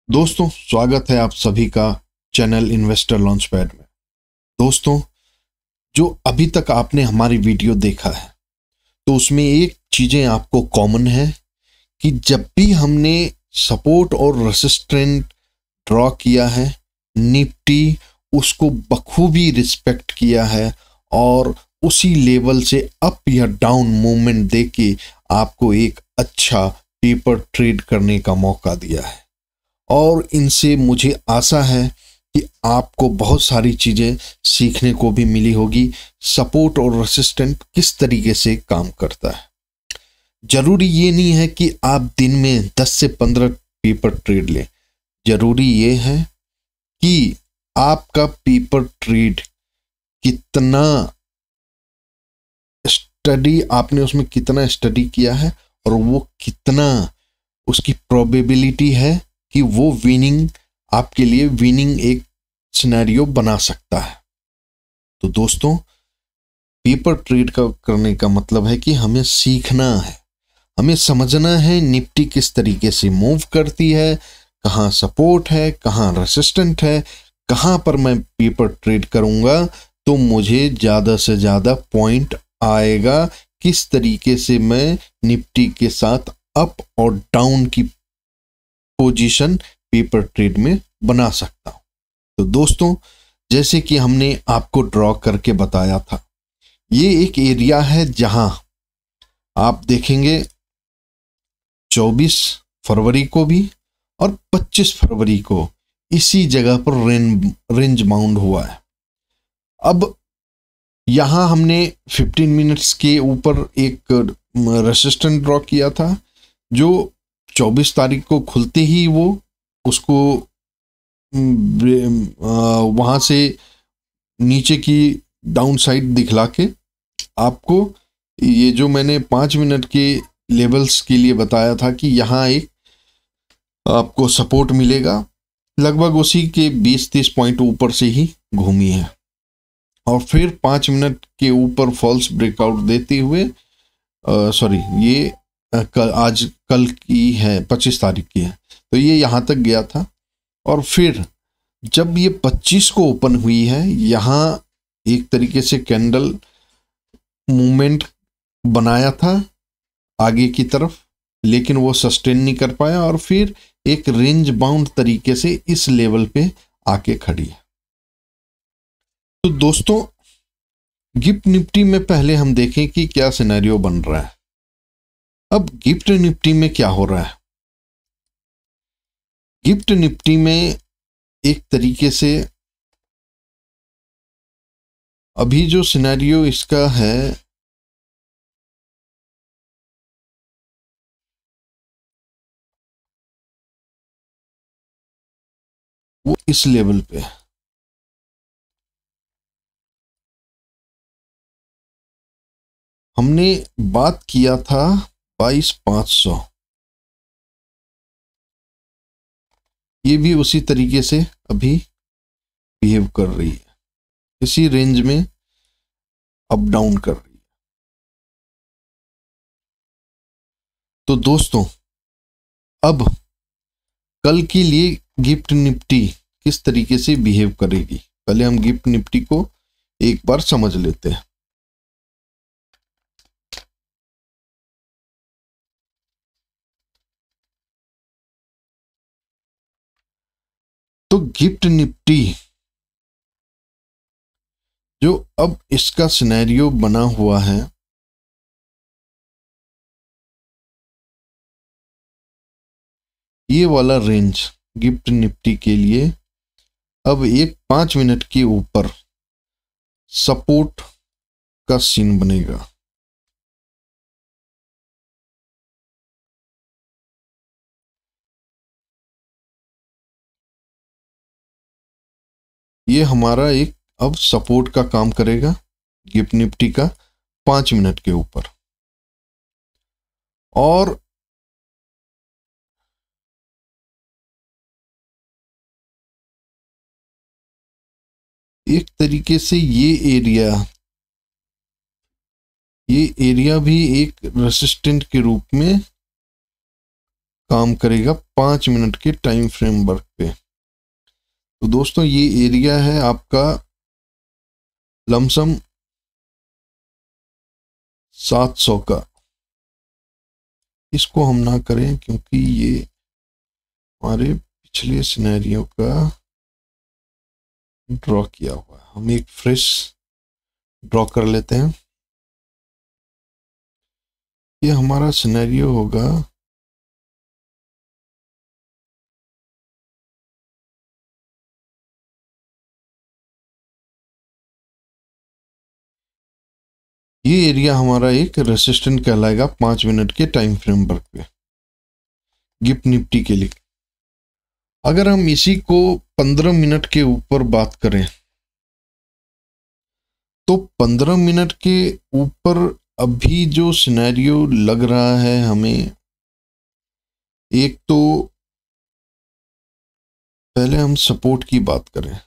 दोस्तों, स्वागत है आप सभी का चैनल इन्वेस्टर लॉन्चपैड में। दोस्तों, जो अभी तक आपने हमारी वीडियो देखा है तो उसमें एक चीजें आपको कॉमन है कि जब भी हमने सपोर्ट और रेसिस्टेंट ड्रॉ किया है, निफ्टी उसको बखूबी रिस्पेक्ट किया है और उसी लेवल से अप या डाउन मूवमेंट देके आपको एक अच्छा पेपर ट्रेड करने का मौका दिया है। और इनसे मुझे आशा है कि आपको बहुत सारी चीज़ें सीखने को भी मिली होगी। सपोर्ट और रेसिस्टेंट किस तरीके से काम करता है। जरूरी ये नहीं है कि आप दिन में 10 से 15 पेपर ट्रेड लें। जरूरी ये है कि आपका पेपर ट्रेड कितना स्टडी, आपने उसमें कितना स्टडी किया है और वो कितना उसकी प्रोबेबिलिटी है कि वो विनिंग आपके लिए विनिंग एक सिनेरियो बना सकता है। तो दोस्तों, पेपर ट्रेड करने का मतलब है कि हमें सीखना है, हमें समझना है निफ्टी किस तरीके से मूव करती है, कहाँ सपोर्ट है, कहाँ रेसिस्टेंट है, कहाँ पर मैं पेपर ट्रेड करूंगा तो मुझे ज़्यादा से ज़्यादा पॉइंट आएगा, किस तरीके से मैं निफ्टी के साथ अप और डाउन की पोजीशन पेपर ट्रेड में बना सकता हूं। तो दोस्तों, जैसे कि हमने आपको ड्रॉ करके बताया था, ये एक एरिया है जहां आप देखेंगे 24 फरवरी को भी और 25 फरवरी को इसी जगह पर रेंज बाउंड हुआ है। अब यहां हमने 15 मिनट्स के ऊपर एक रेसिस्टेंट ड्रॉ किया था, जो 24 तारीख को खुलते ही वो उसको वहाँ से नीचे की डाउन साइड दिखला के आपको ये जो मैंने 5 मिनट के लेवल्स के लिए बताया था कि यहाँ एक आपको सपोर्ट मिलेगा, लगभग उसी के 20-30 पॉइंट ऊपर से ही घूमी है और फिर 5 मिनट के ऊपर फॉल्स ब्रेकआउट देते हुए ये कल की है, 25 तारीख की है, तो ये यहाँ तक गया था और फिर जब ये 25 को ओपन हुई है, यहाँ एक तरीके से कैंडल मूवमेंट बनाया था आगे की तरफ, लेकिन वो सस्टेन नहीं कर पाया और फिर एक रेंज बाउंड तरीके से इस लेवल पे आके खड़ी है। तो दोस्तों, गिफ्ट निफ्टी में पहले हम देखें कि क्या सिनेरियो बन रहा है। अब गिफ्ट निफ्टी में क्या हो रहा है। गिफ्ट निफ्टी में एक तरीके से अभी जो सिनेरियो इसका है, वो इस लेवल पे है। हमने बात किया था 22,500, ये भी उसी तरीके से अभी बिहेव कर रही है, इसी रेंज में अप डाउन कर रही है। तो दोस्तों, अब कल के लिए गिफ्ट निफ्टी किस तरीके से बिहेव करेगी, पहले हम गिफ्ट निफ्टी को एक बार समझ लेते हैं। तो गिफ्ट निफ्टी जो अब इसका सिनेरियो बना हुआ है, ये वाला रेंज गिफ्ट निफ्टी के लिए अब एक 5 मिनट के ऊपर सपोर्ट का सीन बनेगा। ये हमारा एक अब सपोर्ट का काम करेगा गिफ्ट निफ्टी का 5 मिनट के ऊपर, और एक तरीके से ये एरिया भी एक रेसिस्टेंट के रूप में काम करेगा 5 मिनट के टाइम फ्रेम वर्क पे। तो दोस्तों ये एरिया है आपका लमसम 700 का। इसको हम ना करें क्योंकि ये हमारे पिछले सिनेरियो का ड्रॉ किया हुआ है। हम एक फ्रेश ड्रॉ कर लेते हैं। ये हमारा सिनेरियो होगा ये एरिया हमारा एक रेसिस्टेंट कहलाएगा 5 मिनट के टाइम फ्रेम वर्क पे गिफ्ट निफ्टी के लिए। अगर हम इसी को 15 मिनट के ऊपर बात करें तो 15 मिनट के ऊपर अभी जो सिनेरियो लग रहा है हमें, एक तो पहले हम सपोर्ट की बात करें।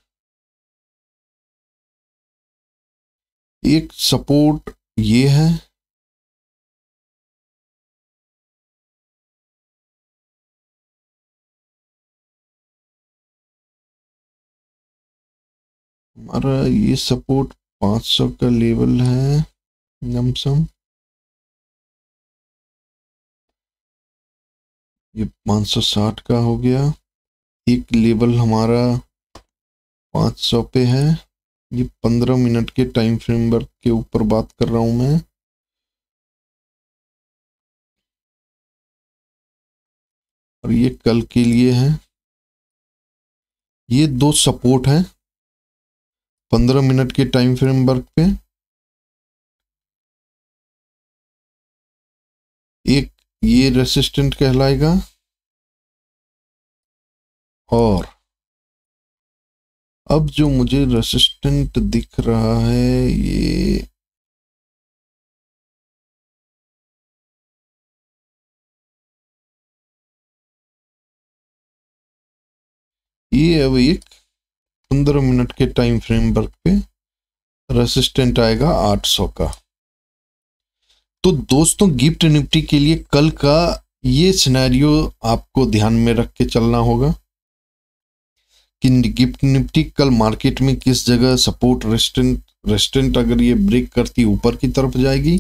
एक सपोर्ट ये है, हमारा ये सपोर्ट 500 का लेवल है लमसम। ये 560 का हो गया। एक लेवल हमारा 500 पे है। ये 15 मिनट के टाइम फ्रेमवर्क के ऊपर बात कर रहा हूं मैं। और ये कल के लिए है। ये दो सपोर्ट है 15 मिनट के टाइम फ्रेमवर्क पे। एक ये रेसिस्टेंट कहलाएगा और अब जो मुझे रेसिस्टेंट दिख रहा है ये अब एक 15 मिनट के टाइम फ्रेमवर्क पे रेसिस्टेंट आएगा 800 का। तो दोस्तों गिफ्ट निफ्टी के लिए कल का ये सिनेरियो आपको ध्यान में रख के चलना होगा कि गिफ्ट निफ्टी कल मार्केट में किस जगह सपोर्ट रेजिस्टेंट अगर ये ब्रेक करती ऊपर की तरफ जाएगी,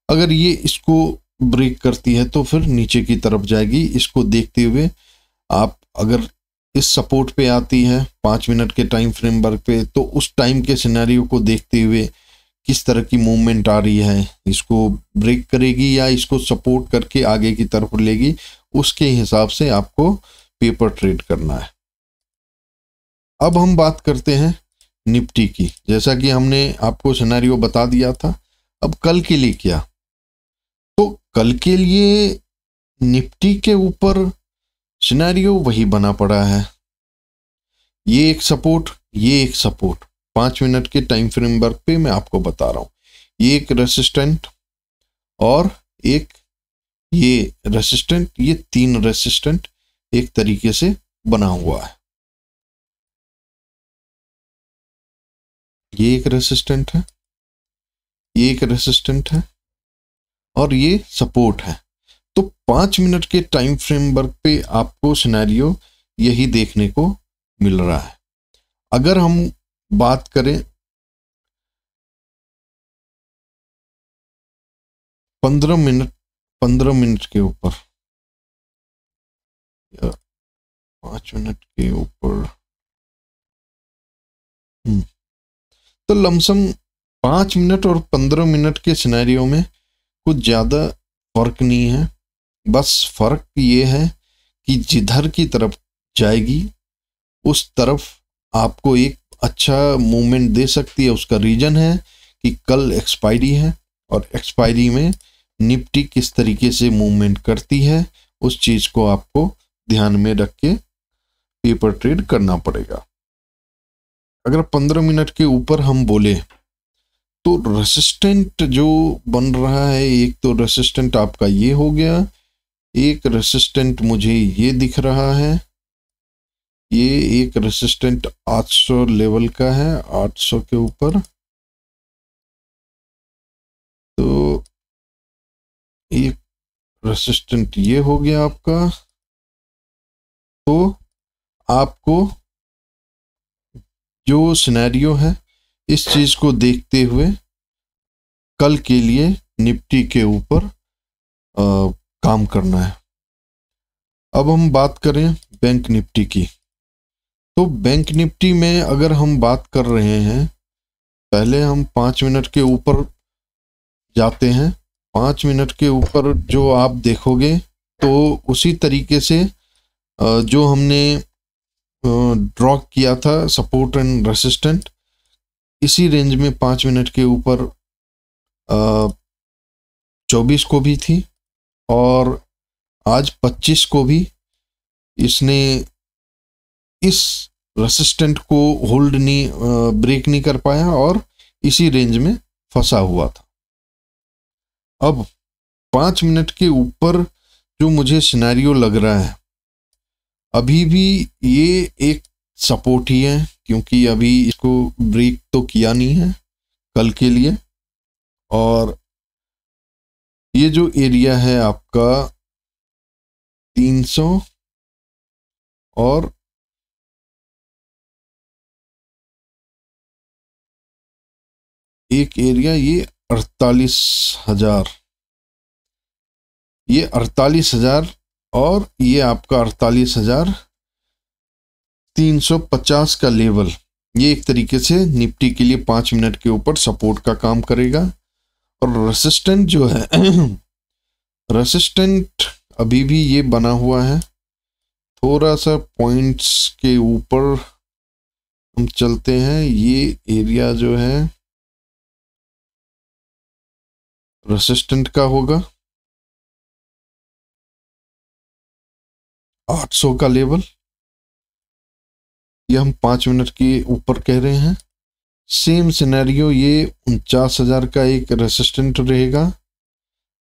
अगर ये इसको ब्रेक करती है तो फिर नीचे की तरफ जाएगी। इसको देखते हुए आप अगर इस सपोर्ट पे आती है 5 मिनट के टाइम फ्रेमवर्क पे, तो उस टाइम के सिनेरियो को देखते हुए किस तरह की मूवमेंट आ रही है, इसको ब्रेक करेगी या इसको सपोर्ट करके आगे की तरफ लेगी, उसके हिसाब से आपको पेपर ट्रेड करना है। अब हम बात करते हैं निफ्टी की। जैसा कि हमने आपको सिनेरियो बता दिया था, अब कल के लिए क्या, तो कल के लिए निफ्टी के ऊपर सिनेरियो वही बना पड़ा है। ये एक सपोर्ट, ये एक सपोर्ट 5 मिनट के टाइम फ्रेमवर्क पे मैं आपको बता रहा हूं। ये एक रेसिस्टेंट और एक ये रेसिस्टेंट, ये 3 रेसिस्टेंट एक तरीके से बना हुआ है। ये एक रेसिस्टेंट है, ये एक रेसिस्टेंट है और ये सपोर्ट है। तो 5 मिनट के टाइम फ्रेमवर्क पे आपको सिनेरियो यही देखने को मिल रहा है। अगर हम बात करें 15 मिनट के ऊपर या 5 मिनट के ऊपर, तो लमसम 5 मिनट और 15 मिनट के सिनेरियो में कुछ ज़्यादा फर्क नहीं है। बस फर्क ये है कि जिधर की तरफ जाएगी उस तरफ आपको एक अच्छा मूवमेंट दे सकती है। उसका रीजन है कि कल एक्सपायरी है और एक्सपायरी में निफ्टी किस तरीके से मूवमेंट करती है, उस चीज़ को आपको ध्यान में रख के पेपर ट्रेड करना पड़ेगा। अगर 15 मिनट के ऊपर हम बोले तो रेसिस्टेंट जो बन रहा है, एक तो रेसिस्टेंट आपका ये हो गया, एक रेसिस्टेंट मुझे ये दिख रहा है, ये एक रेसिस्टेंट 800 लेवल का है, 800 के ऊपर। तो एक रेसिस्टेंट ये हो गया आपका तो आपको जो सिनेरियो है इस चीज को देखते हुए कल के लिए निफ्टी के ऊपर काम करना है। अब हम बात करें बैंक निफ्टी की, तो बैंक निफ्टी में अगर हम बात कर रहे हैं, पहले हम 5 मिनट के ऊपर जाते हैं। 5 मिनट के ऊपर जो आप देखोगे तो उसी तरीके से जो हमने ड्रॉ किया था सपोर्ट एंड रेसिस्टेंट, इसी रेंज में 5 मिनट के ऊपर 24 को भी थी और आज 25 को भी इसने इस रेसिस्टेंट को होल्ड नहीं, ब्रेक नहीं कर पाया और इसी रेंज में फंसा हुआ था। अब 5 मिनट के ऊपर जो मुझे सिनेरियो लग रहा है, अभी भी ये एक सपोर्ट ही है, क्योंकि अभी इसको ब्रेक तो किया नहीं है कल के लिए। और ये जो एरिया है आपका 300 और एक एरिया ये 48,000, ये 48,000 और ये आपका 48,350 का लेवल, ये एक तरीके से निफ्टी के लिए 5 मिनट के ऊपर सपोर्ट का काम करेगा। और रेसिस्टेंट जो है रेसिस्टेंट अभी भी ये बना हुआ है। थोड़ा सा पॉइंट्स के ऊपर हम चलते हैं, ये एरिया जो है रेसिस्टेंट का होगा 800 का लेवल, ये हम 5 मिनट के ऊपर कह रहे हैं। सेम सिनेरियो ये 49,000 का एक रेसिस्टेंट रहेगा।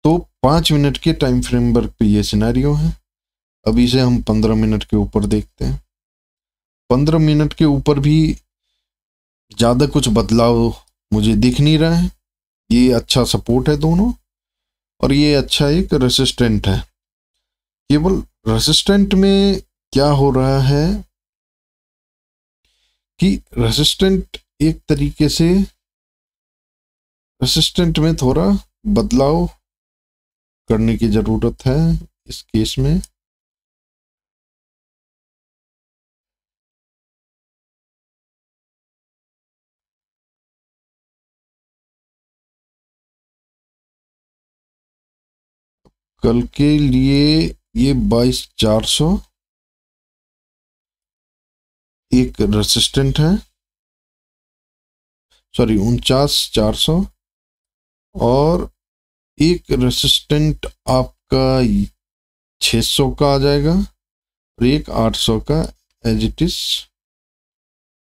तो 5 मिनट के टाइम फ्रेम पे ये सिनेरियो है। अभी से हम 15 मिनट के ऊपर देखते हैं। 15 मिनट के ऊपर भी ज़्यादा कुछ बदलाव मुझे दिख नहीं रहा है। ये अच्छा सपोर्ट है दोनों, और ये अच्छा एक रेसिस्टेंट है। केवल रेसिस्टेंट में क्या हो रहा है कि रेसिस्टेंट एक तरीके से रेसिस्टेंट में थोड़ा बदलाव करने की ज़रूरत है इस केस में। कल के लिए ये 22,400 एक रेसिस्टेंट है, सॉरी 49,400, और एक रेसिस्टेंट आपका 600 का आ जाएगा और एक 800 का एज इट इज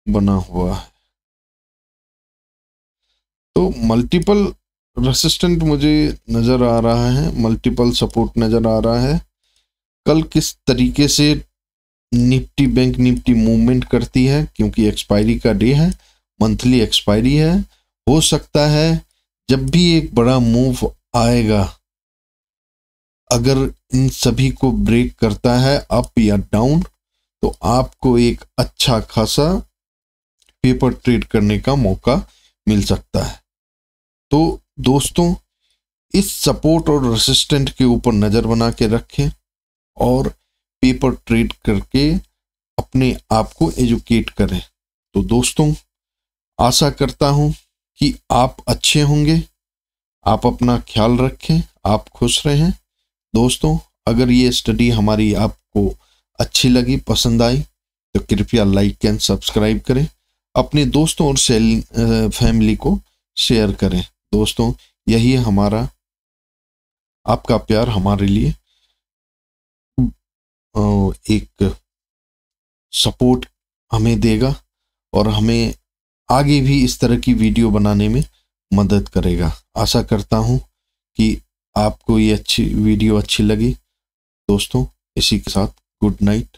बना हुआ है। तो मल्टीपल रेसिस्टेंट मुझे नज़र आ रहा है, मल्टीपल सपोर्ट नज़र आ रहा है। कल किस तरीके से निफ्टी बैंक निफ्टी मूवमेंट करती है, क्योंकि एक्सपायरी का डे है, मंथली एक्सपायरी है। हो सकता है जब भी एक बड़ा मूव आएगा, अगर इन सभी को ब्रेक करता है अप या डाउन, तो आपको एक अच्छा खासा पेपर ट्रेड करने का मौका मिल सकता है। तो दोस्तों, इस सपोर्ट और रेसिस्टेंट के ऊपर नज़र बना के रखें और पेपर ट्रेड करके अपने आप को एजुकेट करें। तो दोस्तों, आशा करता हूं कि आप अच्छे होंगे, आप अपना ख्याल रखें, आप खुश रहें। दोस्तों, अगर ये स्टडी हमारी आपको अच्छी लगी, पसंद आई, तो कृपया लाइक एंड सब्सक्राइब करें, अपने दोस्तों और फैमिली को शेयर करें। दोस्तों, यही हमारा, आपका प्यार हमारे लिए एक सपोर्ट हमें देगा और हमें आगे भी इस तरह की वीडियो बनाने में मदद करेगा। आशा करता हूं कि आपको ये वीडियो अच्छी लगी। दोस्तों, इसी के साथ गुड नाइट।